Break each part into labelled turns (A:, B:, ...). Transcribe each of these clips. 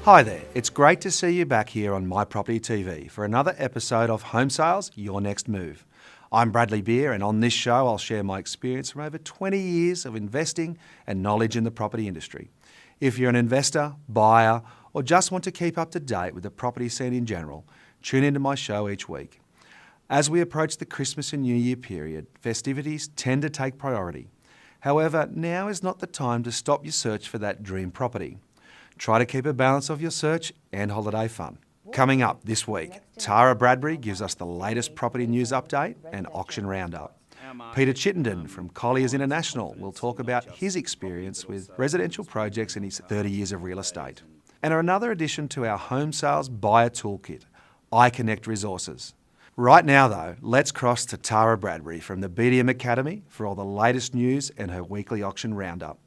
A: Hi there, it's great to see you back here on My Property TV for another episode of Homesales, Your Next Move. I'm Bradley Beer, and on this show I'll share my experience from over 20 years of investing and knowledge in the property industry. If you're an investor, buyer, or just want to keep up to date with the property scene in general, tune into my show each week. As we approach the Christmas and New Year period, festivities tend to take priority. However, now is not the time to stop your search for that dream property. Try to keep a balance of your search and holiday fun. Coming up this week, Tara Bradbury gives us the latest property news update and auction roundup. Peter Chittenden from Colliers International will talk about his experience with residential projects in his 30 years of real estate. And another addition to our Homesales buyer toolkit, iConnect resources. Right now though, let's cross to Tara Bradbury from the BDM Academy for all the latest news and her weekly auction roundup.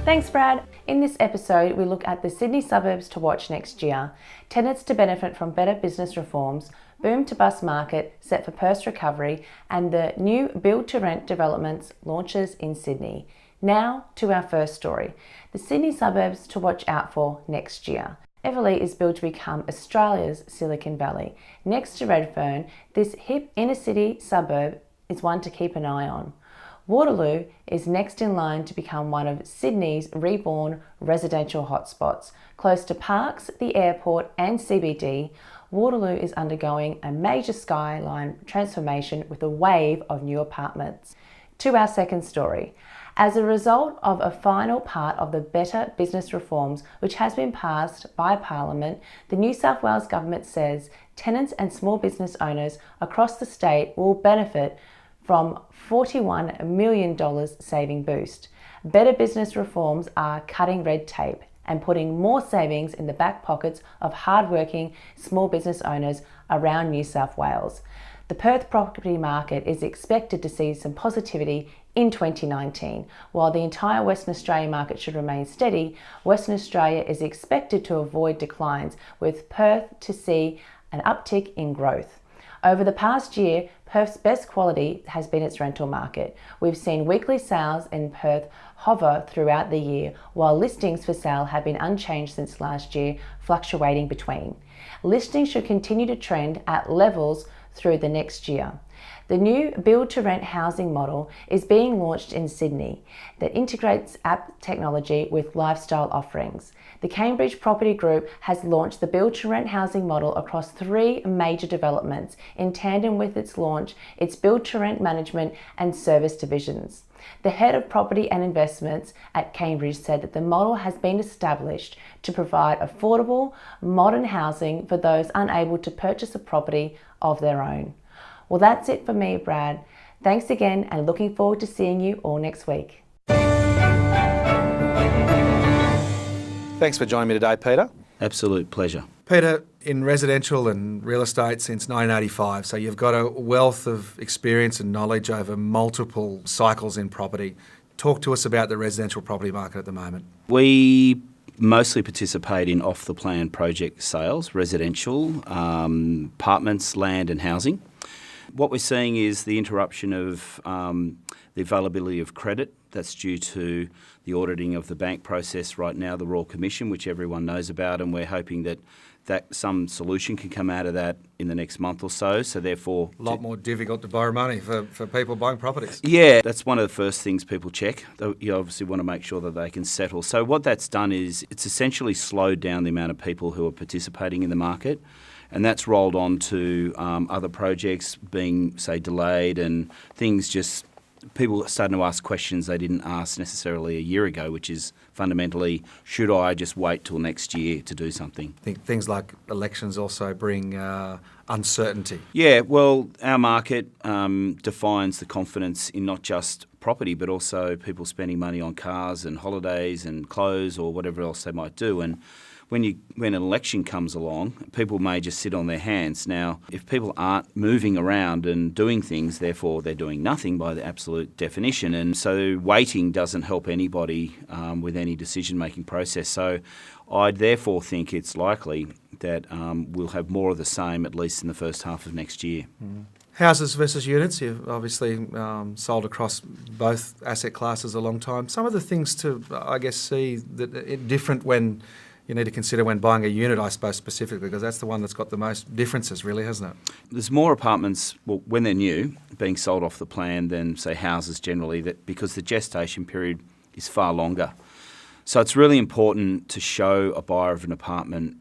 B: Thanks, Brad. In this episode, we look at the Sydney suburbs to watch next year, tenants to benefit from better business reforms, boom to bust market set for Perth's recovery, and the new build-to-rent developments launches in Sydney. Now to our first story, the Sydney suburbs to watch out for next year. Everleigh is built to become Australia's Silicon Valley. Next to Redfern, this hip inner-city suburb is one to keep an eye on. Waterloo is next in line to become one of Sydney's reborn residential hotspots. Close to parks, the airport and CBD, Waterloo is undergoing a major skyline transformation with a wave of new apartments. To our second story. As a result of a final part of the Better Business Reforms, which has been passed by Parliament, the New South Wales Government says tenants and small business owners across the state will benefit from $41 million saving boost. Better business reforms are cutting red tape and putting more savings in the back pockets of hardworking small business owners around New South Wales. The Perth property market is expected to see some positivity in 2019. While the entire Western Australian market should remain steady, Western Australia is expected to avoid declines, with Perth to see an uptick in growth. Over the past year, Perth's best quality has been its rental market. We've seen weekly sales in Perth hover throughout the year, while listings for sale have been unchanged since last year, fluctuating between. Listings should continue to trend at levels through the next year. The new build-to-rent housing model is being launched in Sydney that integrates app technology with lifestyle offerings. The Cambridge Property Group has launched the build-to-rent housing model across 3 major developments in tandem with its launch, its build-to-rent management and service divisions. The head of property and investments at Cambridge said that the model has been established to provide affordable, modern housing for those unable to purchase a property of their own. Well, that's it for me, Brad. Thanks again and looking forward to seeing you all next week.
A: Thanks for joining me today, Peter.
C: Absolute pleasure.
A: Peter, in residential and real estate since 1985, so you've got a wealth of experience and knowledge over multiple cycles in property. Talk to us about the residential property market at the moment.
C: We mostly participate in off-the-plan project sales, residential, apartments, land and housing. What we're seeing is the interruption of the availability of credit. That's due to the auditing of the bank process right now, the Royal Commission, which everyone knows about, and we're hoping that some solution can come out of that in the next month or so. So therefore,
A: a lot more difficult to borrow money for people buying properties.
C: Yeah, that's one of the first things people check. You obviously want to make sure that they can settle. So what that's done is it's essentially slowed down the amount of people who are participating in the market. And that's rolled on to other projects being, say, delayed and things just, people are starting to ask questions they didn't ask necessarily a year ago, which is fundamentally, should I just wait till next year to do something?
A: I think things like elections also bring uncertainty.
C: Yeah, well, our market defines the confidence in not just property, but also people spending money on cars and holidays and clothes or whatever else they might do. And when an election comes along, people may just sit on their hands. Now, if people aren't moving around and doing things, therefore they're doing nothing by the absolute definition. And so waiting doesn't help anybody with any decision-making process. So I therefore think it's likely that we'll have more of the same, at least in the first half of next year.
A: Mm. Houses versus units, you've obviously sold across both asset classes a long time. Some of the things to, I guess, see that different when you need to consider when buying a unit, I suppose, specifically, because that's the one that's got the most differences, really, hasn't it?
C: There's more apartments, well, when they're new, being sold off the plan than, say, houses generally, that because the gestation period is far longer. So it's really important to show a buyer of an apartment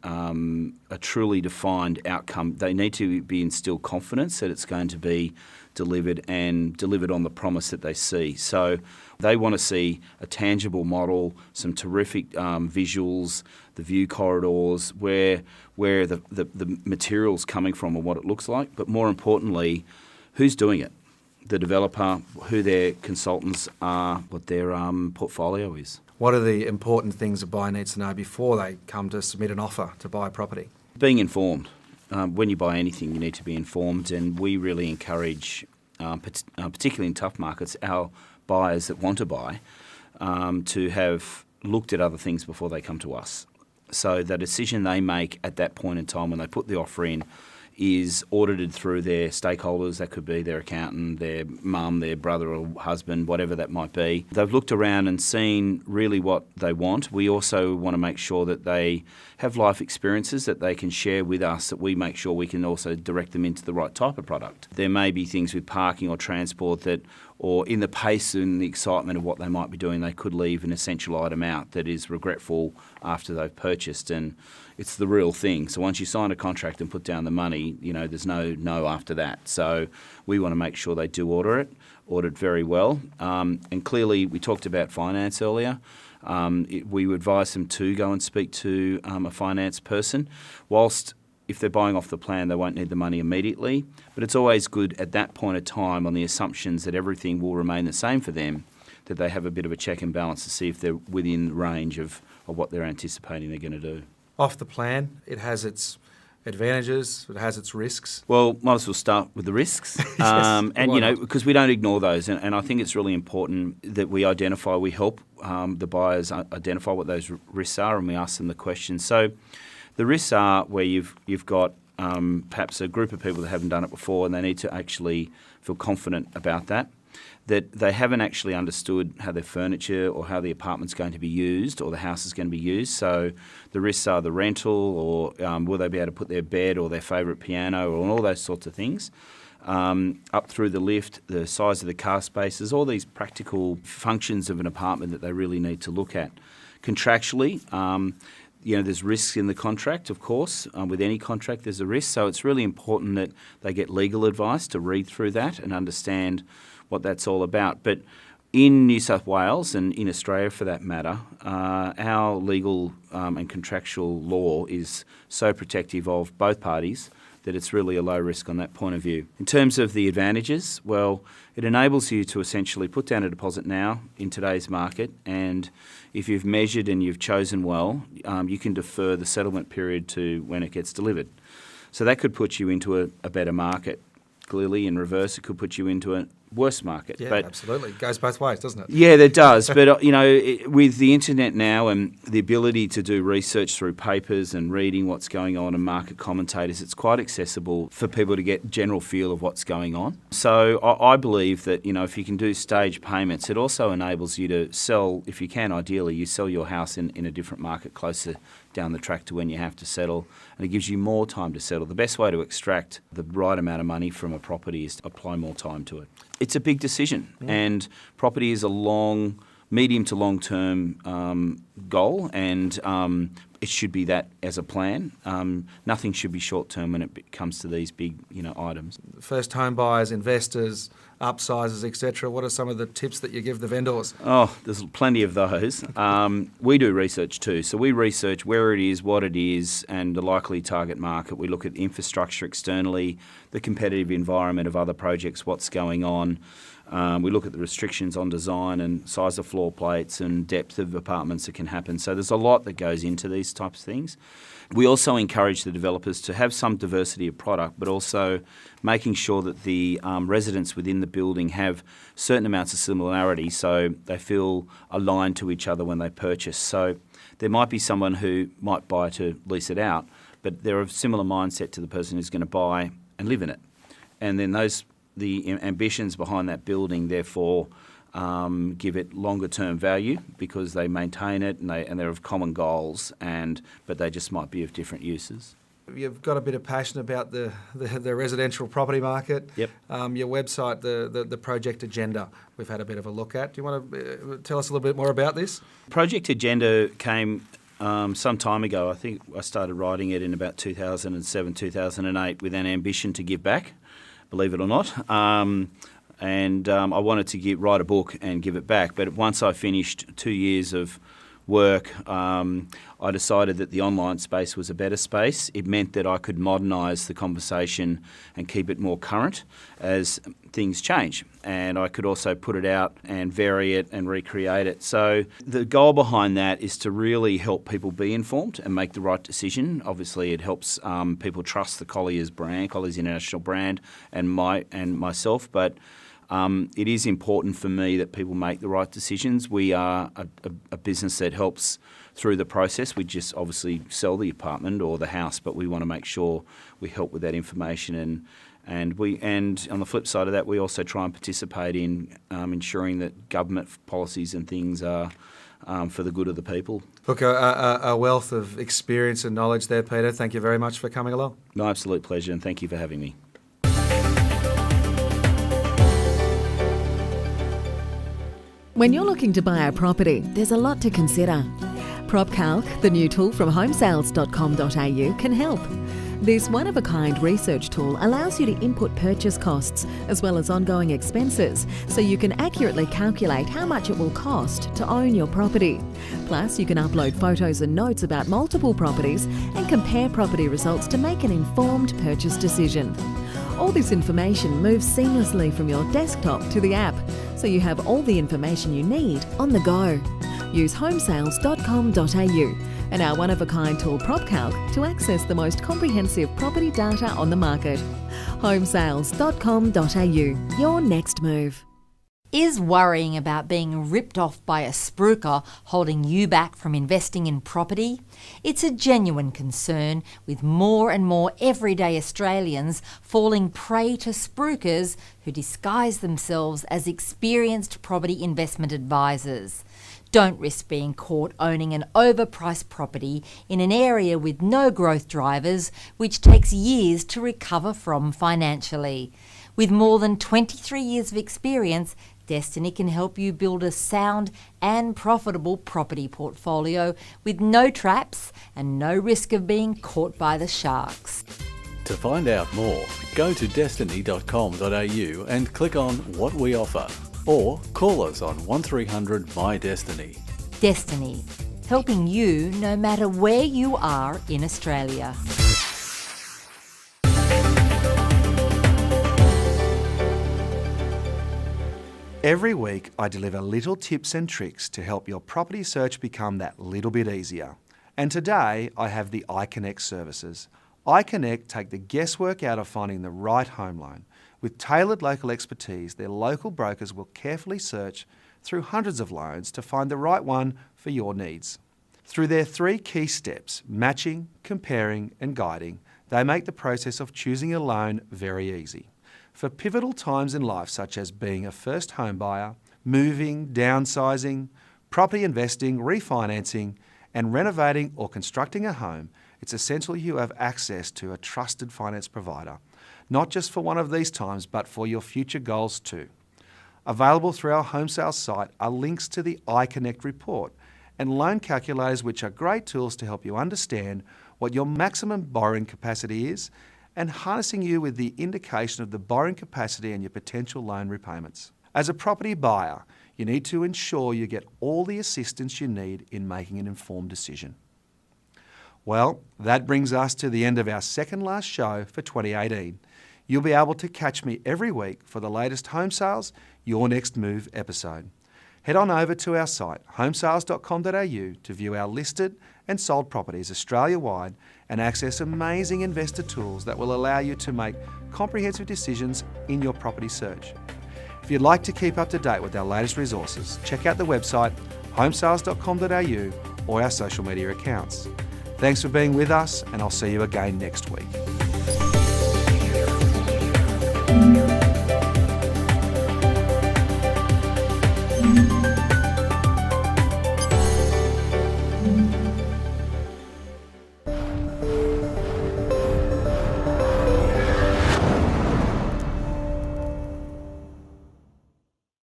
C: a truly defined outcome. They need to be instilled confidence that it's going to be delivered and delivered on the promise that they see. So they want to see a tangible model, some terrific visuals, the view corridors, where the material's coming from and what it looks like, but more importantly, who's doing it. The developer, who their consultants are, what their portfolio is.
A: What are the important things a buyer needs to know before they come to submit an offer to buy a property?
C: Being informed. When you buy anything, you need to be informed, and we really encourage, particularly in tough markets, our buyers that want to buy to have looked at other things before they come to us. So the decision they make at that point in time when they put the offer in is audited through their stakeholders. That could be their accountant, their mum, their brother or husband, whatever that might be. They've looked around and seen really what they want. We also want to make sure that they have life experiences that they can share with us, that we make sure we can also direct them into the right type of product. There may be things with parking or transport that, or in the pace and the excitement of what they might be doing, they could leave an essential item out that is regretful after they've purchased, and it's the real thing. So once you sign a contract and put down the money, there's no after that. So we want to make sure they do audit very well. And clearly, we talked about finance earlier. We would advise them to go and speak to a finance person, whilst if they're buying off the plan, they won't need the money immediately. But it's always good at that point of time, on the assumptions that everything will remain the same for them, that they have a bit of a check and balance to see if they're within range of what they're anticipating they're going to do.
A: Off the plan, it has its advantages, it has its risks.
C: Well, might as well start with the risks.
A: Yes,
C: because we don't ignore those. And I think it's really important that we help the buyers identify what those risks are, and we ask them the questions. So the risks are where you've got perhaps a group of people that haven't done it before, and they need to actually feel confident about that they haven't actually understood how their furniture or how the apartment's going to be used or the house is going to be used. So the risks are the rental, or will they be able to put their bed or their favourite piano, or all those sorts of things. Up through the lift, the size of the car spaces, all these practical functions of an apartment that they really need to look at. Contractually, there's risks in the contract, of course. With any contract, there's a risk. So it's really important that they get legal advice to read through that and understand what that's all about. But in New South Wales, and in Australia for that matter, our legal and contractual law is so protective of both parties that it's really a low risk on that point of view. In terms of the advantages, well, it enables you to essentially put down a deposit now in today's market, and if you've measured and you've chosen well, you can defer the settlement period to when it gets delivered. So that could put you into a better market. Clearly, in reverse, it could put you into a worse market.
A: Yeah, absolutely. It goes both ways, doesn't it?
C: Yeah, it does. But, with the internet now and the ability to do research through papers and reading what's going on and market commentators, it's quite accessible for people to get general feel of what's going on. So I believe that, if you can do stage payments, it also enables you to sell, if you can, ideally, you sell your house in a different market closer down the track to when you have to settle, and it gives you more time to settle. The best way to extract the right amount of money from a property is to apply more time to it. It's a big decision, and property is a medium to long-term goal, and it should be that as a plan. Nothing should be short-term when it comes to these big, items.
A: First home buyers, investors, upsizers, etc. What are some of the tips that you give the vendors?
C: Oh, there's plenty of those. We do research too. So we research where it is, what it is, and the likely target market. We look at infrastructure externally, the competitive environment of other projects, what's going on. We look at the restrictions on design and size of floor plates and depth of apartments that can happen. So there's a lot that goes into these types of things. We also encourage the developers to have some diversity of product, but also making sure that the residents within the building have certain amounts of similarity so they feel aligned to each other when they purchase. So there might be someone who might buy to lease it out, but they're of similar mindset to the person who's going to buy and live in it. And then those ambitions behind that building, therefore, give it longer term value because they maintain it and they're of common goals, but they just might be of different uses.
A: You've got a bit of passion about the residential property market.
C: Yep.
A: Your website, the project agenda, we've had a bit of a look at. Do you want to tell us a little bit more about this? Project
C: Agenda came some time ago. I think I started writing it in about 2007, 2008 with an ambition to give back, believe it or not. And I wanted to write a book and give it back. But once I finished 2 years of work, I decided that the online space was a better space. It meant that I could modernise the conversation and keep it more current as things change. And I could also put it out and vary it and recreate it. So the goal behind that is to really help people be informed and make the right decision. Obviously, it helps people trust the Colliers brand, Colliers International brand, and myself. But it is important for me that people make the right decisions. We are a business that helps through the process. We just obviously sell the apartment or the house, but we want to make sure we help with that information. And on the flip side of that, we also try and participate in ensuring that government policies and things are for the good of the people.
A: Look, a wealth of experience and knowledge there, Peter. Thank you very much for coming along.
C: My absolute pleasure, and thank you for having me.
D: When you're looking to buy a property, there's a lot to consider. PropCalc, the new tool from homesales.com.au, can help. This one-of-a-kind research tool allows you to input purchase costs as well as ongoing expenses, so you can accurately calculate how much it will cost to own your property. Plus, you can upload photos and notes about multiple properties and compare property results to make an informed purchase decision. All this information moves seamlessly from your desktop to the app, so you have all the information you need on the go. Use homesales.com.au and our one-of-a-kind tool PropCalc to access the most comprehensive property data on the market. homesales.com.au, your next move.
E: Is worrying about being ripped off by a spruiker holding you back from investing in property? It's a genuine concern, with more and more everyday Australians falling prey to spruikers who disguise themselves as experienced property investment advisors. Don't risk being caught owning an overpriced property in an area with no growth drivers, which takes years to recover from financially. With more than 23 years of experience, Destiny can help you build a sound and profitable property portfolio with no traps and no risk of being caught by the sharks.
F: To find out more, go to destiny.com.au and click on What We Offer, or call us on 1300 My Destiny.
E: Destiny, helping you no matter where you are in Australia.
A: Every week, I deliver little tips and tricks to help your property search become that little bit easier. And today, I have the iConnect services. iConnect take the guesswork out of finding the right home loan. With tailored local expertise, their local brokers will carefully search through hundreds of loans to find the right one for your needs. Through their 3 key steps, matching, comparing and guiding, they make the process of choosing a loan very easy. For pivotal times in life, such as being a first home buyer, moving, downsizing, property investing, refinancing, and renovating or constructing a home, it's essential you have access to a trusted finance provider, not just for one of these times, but for your future goals too. Available through our Homesales site are links to the iConnect report and loan calculators, which are great tools to help you understand what your maximum borrowing capacity is, and harnessing you with the indication of the borrowing capacity and your potential loan repayments. As a property buyer, you need to ensure you get all the assistance you need in making an informed decision. Well, that brings us to the end of our second last show for 2018. You'll be able to catch me every week for the latest Homesales, Your Next Move episode. Head on over to our site, homesales.com.au, to view our listed and sold properties Australia-wide and access amazing investor tools that will allow you to make comprehensive decisions in your property search. If you'd like to keep up to date with our latest resources, check out the website homesales.com.au or our social media accounts. Thanks for being with us, and I'll see you again next week.
B: Bye.